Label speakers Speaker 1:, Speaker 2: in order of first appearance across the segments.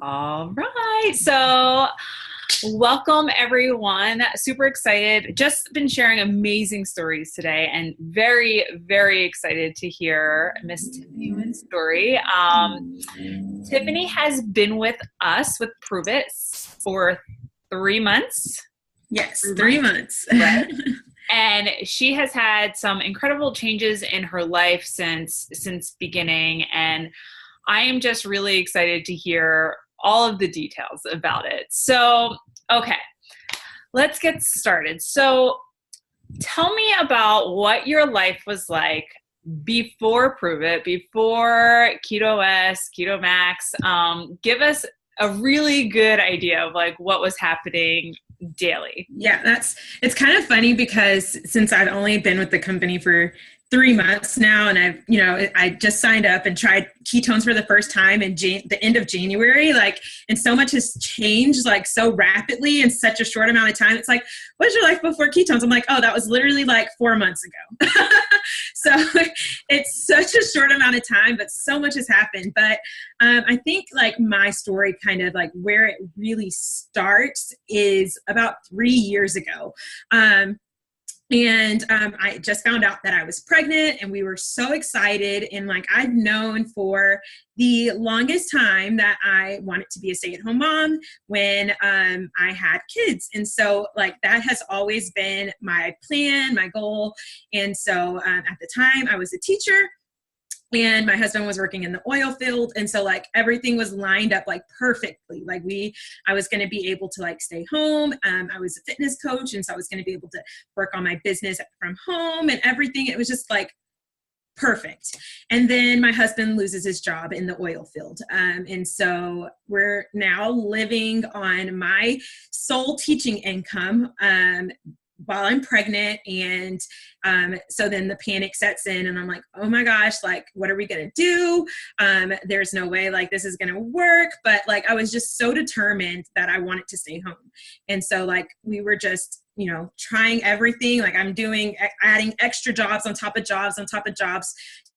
Speaker 1: All right. So, welcome everyone. Super excited. Just been sharing amazing stories today and very, very excited to hear Miss Tiffany Wynn's story. Tiffany has been with us with Prove It for 3 months.
Speaker 2: Yes,
Speaker 1: Three
Speaker 2: 3 months.
Speaker 1: Right. And she has had some incredible changes in her life since beginning. And I am just really excited to hear all of the details about it. So, okay, let's get started. So, tell me about what your life was like before Prove It, before Keto S, Keto Max. Give us a really good idea of like what was happening daily.
Speaker 2: Yeah, it's kind of funny because since I've only been with the company for 3 months now, and I just signed up and tried ketones for the first time in the end of January, and so much has changed so rapidly in such a short amount of time. It's like, what was your life before ketones? I'm like, oh, that was literally 4 months ago. So it's such a short amount of time, but so much has happened. But I think my story kind of where it really starts is about 3 years ago. I just found out that I was pregnant, and we were so excited. And I'd known for the longest time that I wanted to be a stay-at-home mom when I had kids. And so that has always been my plan, my goal. And so at the time I was a teacher, and my husband was working in the oil field. And so everything was lined up perfectly. I was going to be able to stay home. I was a fitness coach. And so I was going to be able to work on my business from home and everything. It was just perfect. And then my husband loses his job in the oil field. And so we're now living on my sole teaching income, while I'm pregnant. And so then the panic sets in, and I'm like, oh my gosh, what are we going to do? There's no way this is going to work. But I was just so determined that I wanted to stay home. And so we were just, trying everything. I'm adding extra jobs on top of jobs on top of jobs,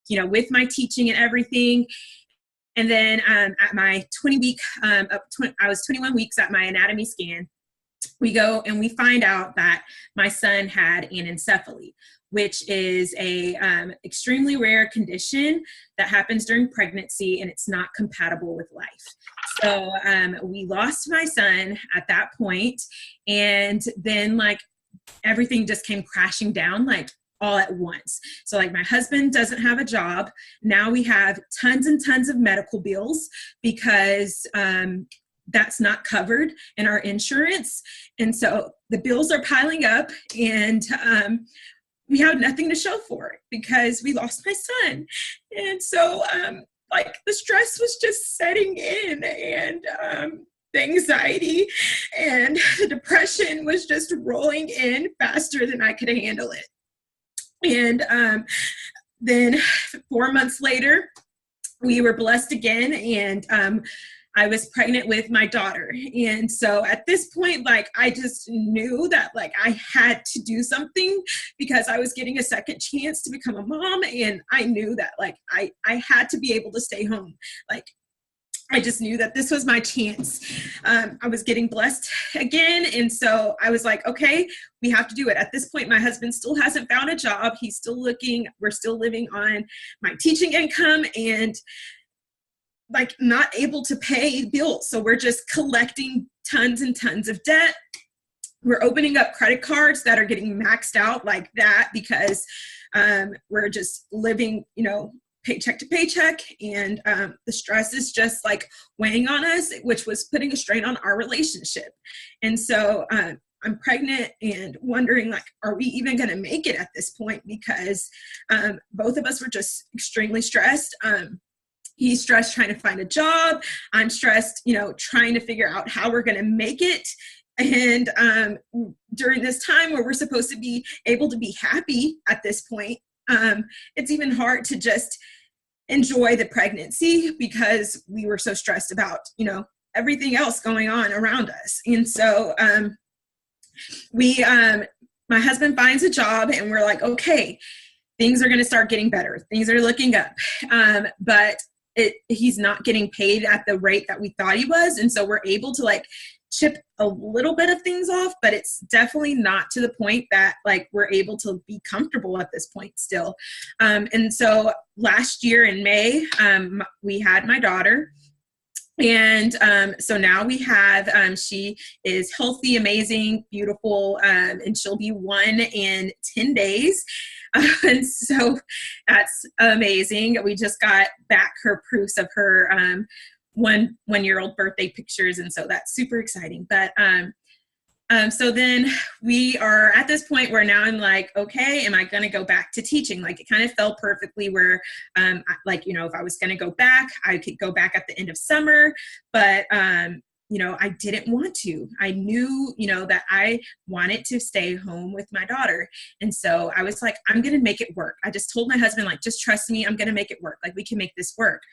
Speaker 2: with my teaching and everything. And then at my 20-week, I was 21 weeks at my anatomy scan. We go and we find out that my son had anencephaly, which is a extremely rare condition that happens during pregnancy, and it's not compatible with life. So we lost my son at that point, and then everything just came crashing down all at once. So my husband doesn't have a job. Now we have tons and tons of medical bills because that's not covered in our insurance. And so the bills are piling up, and we have nothing to show for it because we lost my son. And so the stress was just setting in, and the anxiety and the depression was just rolling in faster than I could handle it. And then 4 months later, we were blessed again, and I was pregnant with my daughter. And so at this point, I just knew that I had to do something because I was getting a second chance to become a mom. And I knew that I had to be able to stay home. I just knew that this was my chance. I was getting blessed again. And so I was okay, we have to do it. At this point, my husband still hasn't found a job. He's still looking. We're still living on my teaching income, and not able to pay bills. So we're just collecting tons and tons of debt. We're opening up credit cards that are getting maxed out like that because we're just living, paycheck to paycheck. And the stress is just weighing on us, which was putting a strain on our relationship. And so I'm pregnant and wondering, are we even going to make it at this point? Because both of us were just extremely stressed. He's stressed trying to find a job. I'm stressed, trying to figure out how we're going to make it. And during this time where we're supposed to be able to be happy at this point, it's even hard to just enjoy the pregnancy because we were so stressed about, everything else going on around us. And so my husband finds a job, and we're okay, things are going to start getting better. Things are looking up. But he's not getting paid at the rate that we thought he was. And so we're able to like chip a little bit of things off, but it's definitely not to the point that like we're able to be comfortable at this point still. And so last year in May, we had my daughter. And so now we have, she is healthy, amazing, beautiful, and she'll be 1 in 10 days. And so that's amazing. We just got back her proofs of her 1-year-old birthday pictures. And so that's super exciting. But so then we are at this point where now I'm like, okay, am I going to go back to teaching? Like it kind of fell perfectly where, like, you know, if I was going to go back, I could go back at the end of summer, but, you know, I didn't want to. I knew, you know, that I wanted to stay home with my daughter. And so I was like, I'm going to make it work. I just told my husband, like, just trust me, I'm going to make it work. Like we can make this work.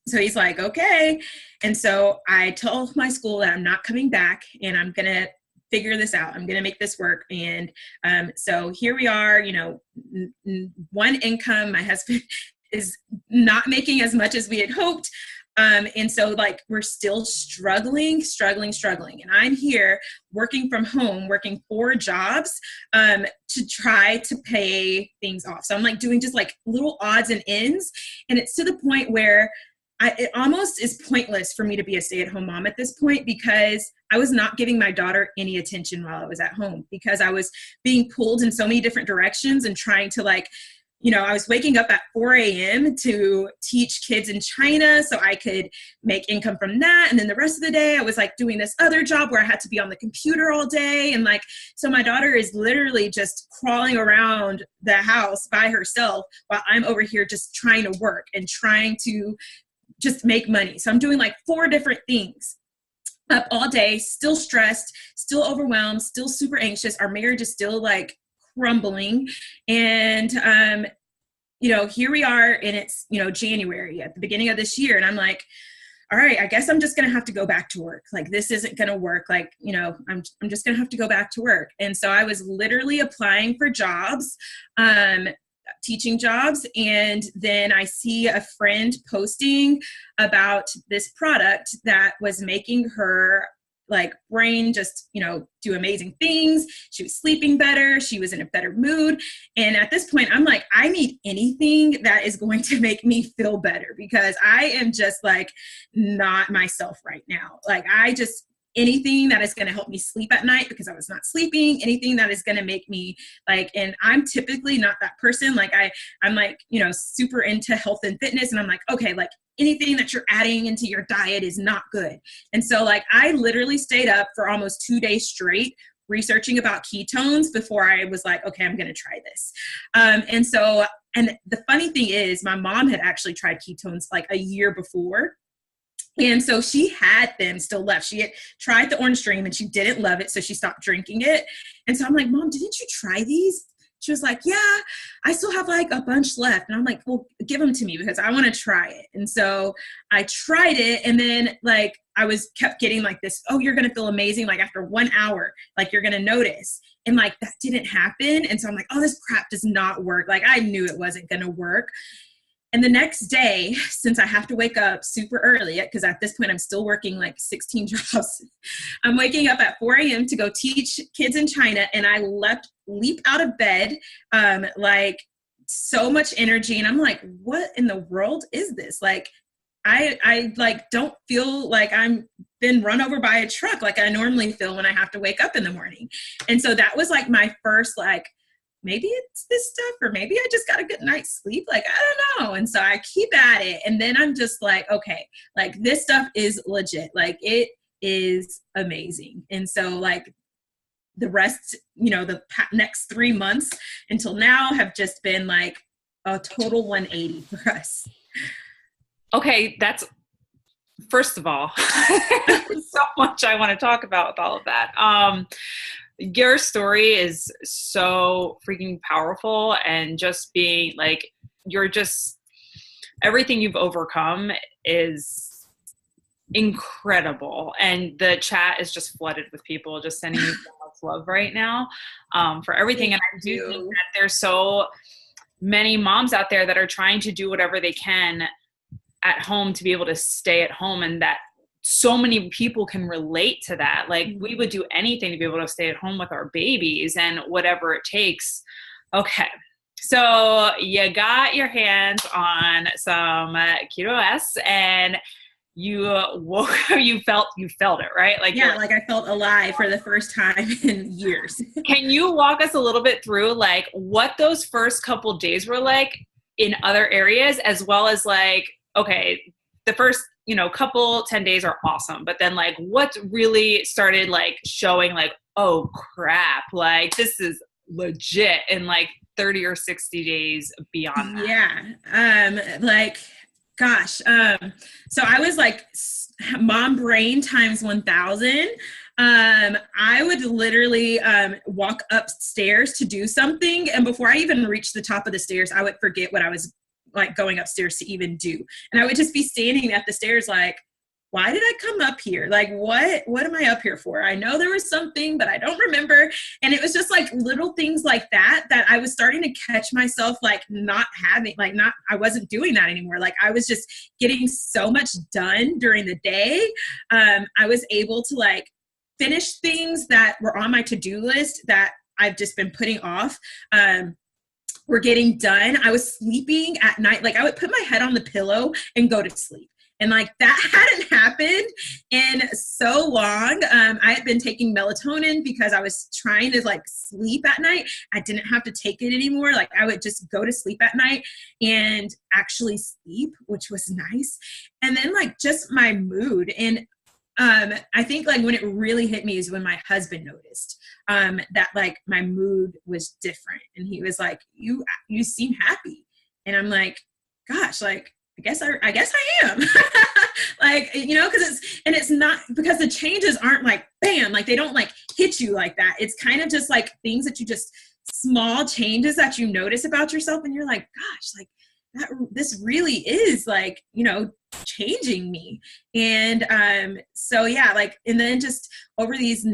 Speaker 2: So he's like, okay. And so I told my school that I'm not coming back and I'm going to figure this out. I'm going to make this work. And so here we are, you know, one income. My husband is not making as much as we had hoped. And so like, we're still struggling. And I'm here working from home, working 4 jobs to try to pay things off. So I'm like doing just like little odds and ends. And it's to the point where it almost is pointless for me to be a stay-at-home mom at this point because I was not giving my daughter any attention while I was at home because I was being pulled in so many different directions and trying to like, you know, I was waking up at 4 a.m. to teach kids in China so I could make income from that. And then the rest of the day I was like doing this other job where I had to be on the computer all day. And like, so my daughter is literally just crawling around the house by herself while I'm over here just trying to work and trying to just make money. So I'm doing like 4 different things up all day, still stressed, still overwhelmed, still super anxious. Our marriage is still like crumbling. And, you know, here we are and it's, you know, January at the beginning of this year. And I'm like, all right, I guess I'm just going to have to go back to work. Like, this isn't going to work. Like, you know, I'm just going to have to go back to work. And so I was literally applying for jobs, teaching jobs. And then I see a friend posting about this product that was making her like brain just, you know, do amazing things. She was sleeping better. She was in a better mood. And at this point, I'm like, I need anything that is going to make me feel better because I am just like not myself right now. Like anything that is going to help me sleep at night because I was not sleeping, anything that is going to make me like, and I'm typically not that person. Like I'm like, you know, super into health and fitness. And I'm like, okay, like anything that you're adding into your diet is not good. And so like, I literally stayed up for almost 2 days straight researching about ketones before I was like, okay, I'm going to try this. And the funny thing is my mom had actually tried ketones like a year before. And so she had them still left. She had tried the orange dream and she didn't love it. So she stopped drinking it. And so I'm like, Mom, didn't you try these? She was like, yeah, I still have like a bunch left. And I'm like, well, give them to me because I want to try it. And so I tried it. And then like, I kept getting like this, oh, you're going to feel amazing. Like after 1 hour, like you're going to notice. And like, that didn't happen. And so I'm like, oh, this crap does not work. Like I knew it wasn't going to work. And the next day, since I have to wake up super early, because at this point I'm still working like 16 jobs, I'm waking up at 4 a.m. to go teach kids in China. And I leap out of bed, like so much energy. And I'm like, what in the world is this? Like, I like don't feel like I'm been run over by a truck like I normally feel when I have to wake up in the morning. And so that was like my first like, maybe it's this stuff, or maybe I just got a good night's sleep. Like, I don't know. And so I keep at it. And then I'm just like, okay, like this stuff is legit. Like it is amazing. And so like the rest, you know, the next 3 months until now have just been like a total 180 for us.
Speaker 1: Okay. That's, first of all, so much I want to talk about with all of that. Your story is so freaking powerful, and just being like, you're just, everything you've overcome is incredible. And the chat is just flooded with people just sending you so much love right now, for everything. And I do think that there's so many moms out there that are trying to do whatever they can at home to be able to stay at home, and that so many people can relate to that. Like we would do anything to be able to stay at home with our babies and whatever it takes. Okay. So you got your hands on some Keto S, and you woke you felt it, right? Like,
Speaker 2: yeah, like I felt alive for the first time in years.
Speaker 1: can you walk us a little bit through like what those first couple days were like in other areas, as well as like, okay, the first, couple 10 days are awesome, but then like what really started like showing like, oh crap, like this is legit in like 30 or 60 days beyond that?
Speaker 2: Yeah. Like, gosh. So I was like mom brain times 1,000. I would literally walk upstairs to do something, and before I even reached the top of the stairs, I would forget what I was like going upstairs to even do. And I would just be standing at the stairs like, why did I come up here? Like, what am I up here for? I know there was something, but I don't remember. And it was just like little things like that I was starting to catch myself like not having, like I wasn't doing that anymore. Like I was just getting so much done during the day. I was able to like finish things that were on my to-do list that I've just been putting off. Were getting done. I was sleeping at night. Like I would put my head on the pillow and go to sleep. And like that hadn't happened in so long. I had been taking melatonin because I was trying to like sleep at night. I didn't have to take it anymore. Like I would just go to sleep at night and actually sleep, which was nice. And then like just my mood. And I think like when it really hit me is when my husband noticed that like my mood was different, and he was like, "You seem happy," and I'm like, "Gosh, like I guess I am." Like, because it's not, because the changes aren't like bam, like they don't like hit you like that. It's kind of just like things that you just small changes that you notice about yourself, and you're like, "Gosh, like this really is like changing me." And so yeah, like, and then just over these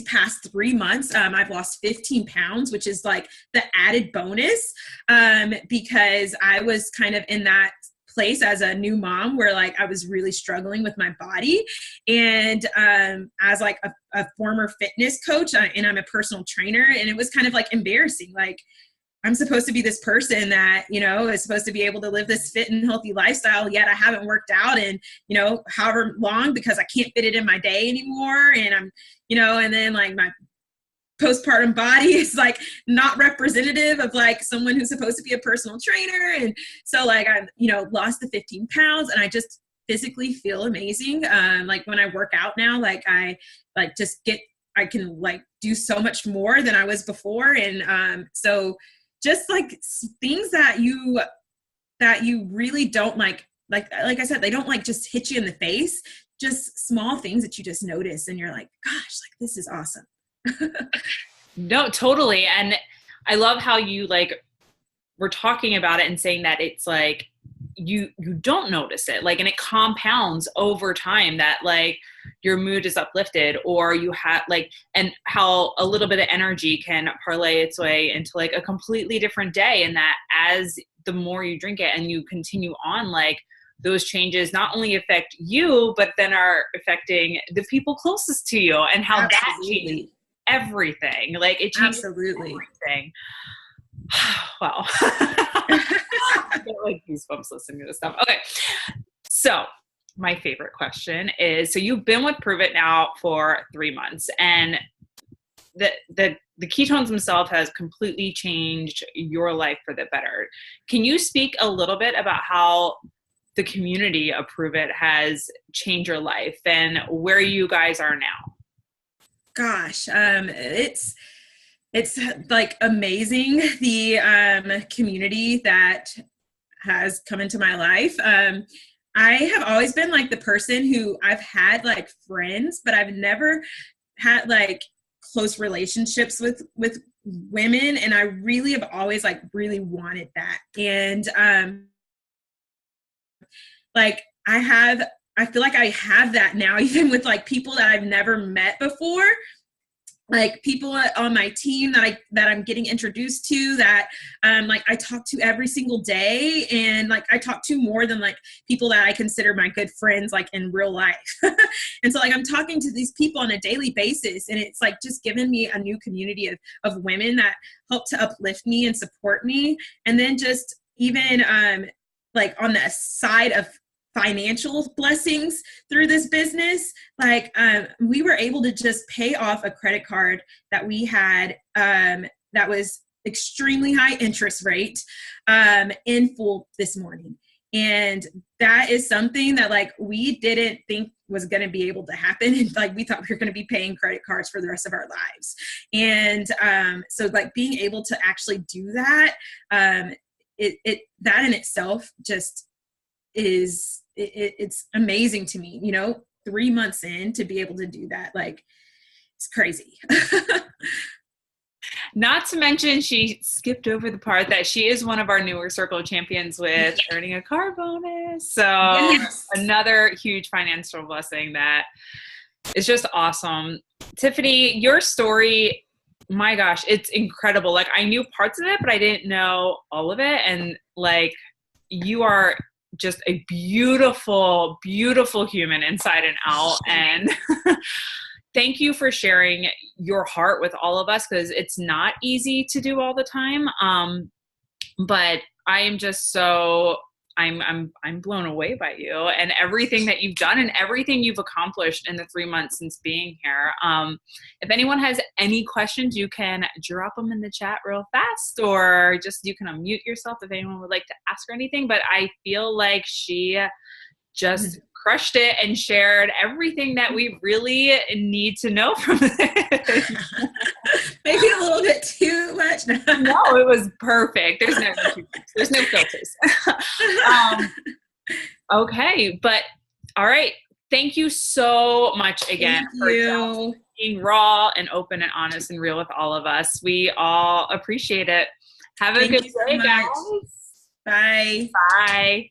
Speaker 2: past 3 months, I've lost 15 pounds, which is like the added bonus, because I was kind of in that place as a new mom where like I was really struggling with my body. And as like a former fitness coach, and I'm a personal trainer, and it was kind of like embarrassing. Like, I'm supposed to be this person that, is supposed to be able to live this fit and healthy lifestyle, yet I haven't worked out in, however long, because I can't fit it in my day anymore. And I'm, and then like my postpartum body is like not representative of like someone who's supposed to be a personal trainer. And so like I've, lost the 15 pounds, and I just physically feel amazing. Like when I work out now, like I like I can like do so much more than I was before. And so just like things that you really don't like I said, they don't like just hit you in the face, just small things that you just notice, and you're like, gosh, like this is awesome.
Speaker 1: No, totally. And I love how you like were talking about it and saying that it's like you don't notice it, like, and it compounds over time, that like your mood is uplifted, or you have like, and how a little bit of energy can parlay its way into like a completely different day. And that as the more you drink it and you continue on, like those changes not only affect you, but then are affecting the people closest to you, and how
Speaker 2: Absolutely.
Speaker 1: that changes everything. Like it changes
Speaker 2: Absolutely.
Speaker 1: everything. Wow. I get like goosebumps listening to this stuff. Okay. So my favorite question is, so you've been with Prove It now for 3 months, and the ketones themselves has completely changed your life for the better. Can you speak a little bit about how the community of Prove It has changed your life and where you guys are now?
Speaker 2: Gosh, it's like amazing, the community that has come into my life. I have always been like the person who, I've had like friends, but I've never had like close relationships with women, and I really have always like really wanted that. And like I feel like I have that now, even with like people that I've never met before. like people on my team that I'm getting introduced to, that like I talk to every single day, and like I talk to more than like people that I consider my good friends like in real life. And so like I'm talking to these people on a daily basis, and it's like just given me a new community of women that help to uplift me and support me. And then just even like on the side of financial blessings through this business, like we were able to just pay off a credit card that we had that was extremely high interest rate in full this morning. And that is something that like we didn't think was going to be able to happen. And like we thought we were going to be paying credit cards for the rest of our lives. And so like being able to actually do that, that in itself just is it's amazing to me, you know, 3 months in to be able to do that. Like it's crazy.
Speaker 1: Not to mention she skipped over the part that she is one of our newer Circle of Champions with earning a car bonus. So
Speaker 2: Yes.
Speaker 1: another huge financial blessing that is just awesome. Tiffany, your story, my gosh, it's incredible. Like I knew parts of it, but I didn't know all of it. And like you are just a beautiful, beautiful human inside and out. And thank you for sharing your heart with all of us, because it's not easy to do all the time. But I am just so I'm blown away by you and everything that you've done and everything you've accomplished in the 3 months since being here. If anyone has any questions, you can drop them in the chat real fast, or just you can unmute yourself if anyone would like to ask her anything. But I feel like she just crushed it and shared everything that we really need to know from this.
Speaker 2: Maybe a little bit too much.
Speaker 1: No, it was perfect. There's no filters. Okay, but all right. Thank you so much again for being raw and open and honest and real with all of us. We all appreciate it. Have a good day, guys.
Speaker 2: Bye.
Speaker 1: Bye.